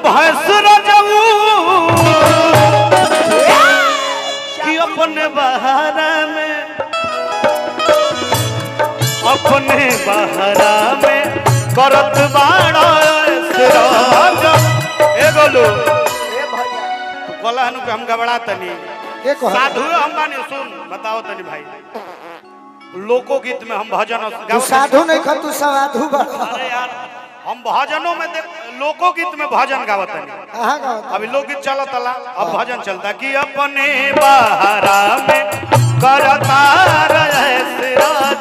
भैंस रजऊ कि अपने बहारा में करत बाड़ा ए गोलू तू कोला हनु के हम गबड़ा तनी साधु हम बानी सुन बताओ तनी भाई लोकगीत में हम भजन तू साधु नहीं खा तू साधु अरे यार हम भजनों में लोकगीत में भजन गावत तनी कहां गावत अभी लोकगीत चलत ला अब भजन चलता कि अपने बहारा में करता रहे सिराज